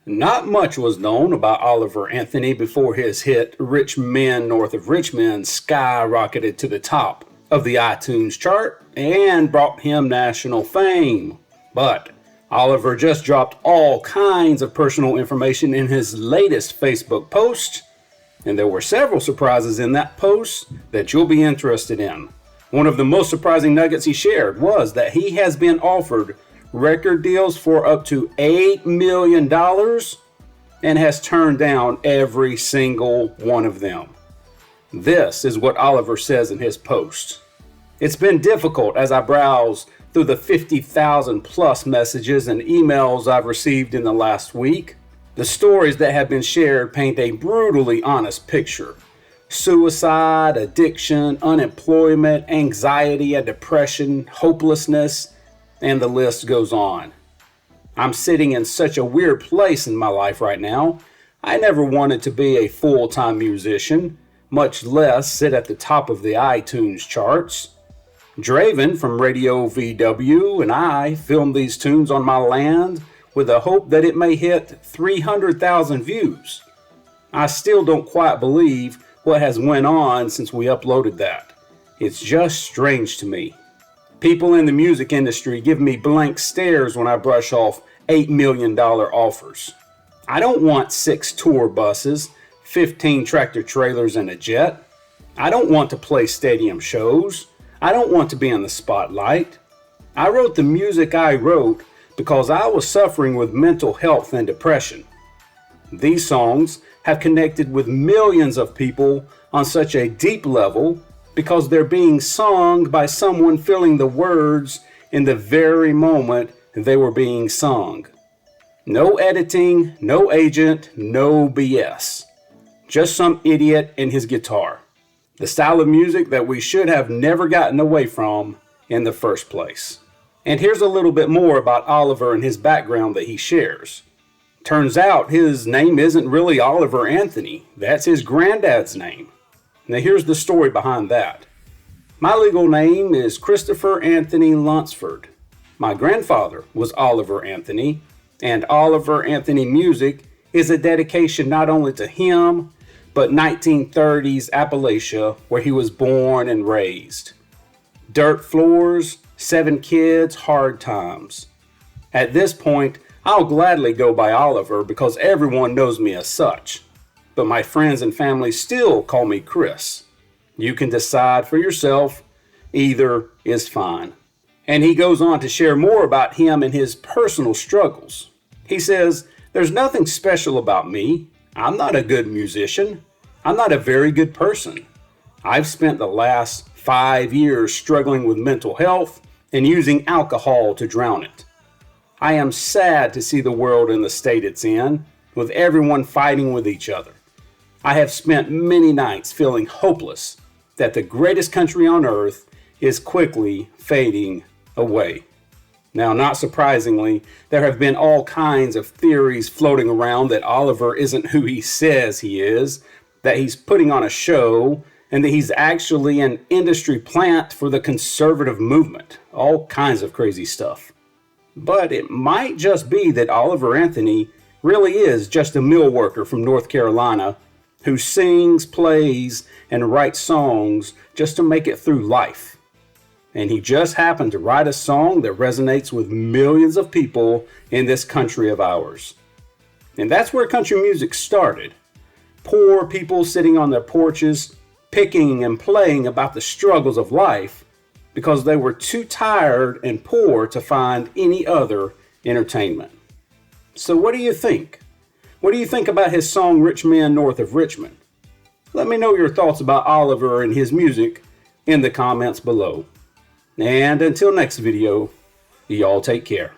Not much was known about Oliver Anthony before his hit Rich Men North of Richmond skyrocketed to the top of the iTunes chart and brought him national fame. But Oliver just dropped all kinds of personal information in his latest Facebook post, and there were several surprises in that post that you'll be interested in. One of the most surprising nuggets he shared was that he has been offered record deals for up to $8 million and has turned down every single one of them. This is what Oliver says in his post. It's been difficult as I browse through the 50,000 plus messages and emails I've received in the last week. The stories that have been shared paint a brutally honest picture. Suicide, addiction, unemployment, anxiety and depression, hopelessness, and the list goes on. I'm sitting in such a weird place in my life right now. I never wanted to be a full-time musician, much less sit at the top of the iTunes charts. Draven from Radio VW and I filmed these tunes on my land with the hope that it may hit 300,000 views. I still don't quite believe what has went on since we uploaded that. It's just strange to me. People in the music industry give me blank stares when I brush off $8 million offers. I don't want 6 tour buses, 15 tractor trailers, and a jet. I don't want to play stadium shows. I don't want to be in the spotlight. I wrote the music I wrote because I was suffering with mental health and depression. These songs have connected with millions of people on such a deep level because they're being sung by someone feeling the words in the very moment they were being sung. No editing, no agent, no BS. Just some idiot and his guitar. The style of music that we should have never gotten away from in the first place. And here's a little bit more about Oliver and his background that he shares. Turns out his name isn't really Oliver Anthony. That's his granddad's name. Now here's the story behind that. My legal name is Christopher Anthony Lunsford. My grandfather was Oliver Anthony, and Oliver Anthony music is a dedication not only to him, but 1930s Appalachia, where he was born and raised. Dirt floors, 7 kids, hard times. At this point, I'll gladly go by Oliver because everyone knows me as such. But my friends and family still call me Chris. You can decide for yourself. Either is fine. And he goes on to share more about him and his personal struggles. He says, "There's nothing special about me. I'm not a good musician. I'm not a very good person. I've spent the last 5 years struggling with mental health and using alcohol to drown it. I am sad to see the world in the state it's in, with everyone fighting with each other. I have spent many nights feeling hopeless that the greatest country on earth is quickly fading away." Now, not surprisingly, there have been all kinds of theories floating around that Oliver isn't who he says he is, that he's putting on a show, and that he's actually an industry plant for the conservative movement. All kinds of crazy stuff. But it might just be that Oliver Anthony really is just a mill worker from North Carolina who sings, plays, and writes songs just to make it through life. And he just happened to write a song that resonates with millions of people in this country of ours. And that's where country music started. Poor people sitting on their porches, picking and playing about the struggles of life because they were too tired and poor to find any other entertainment. So what do you think? What do you think about his song Rich Men North of Richmond? Let me know your thoughts about Oliver and his music in the comments below. And until next video, y'all take care.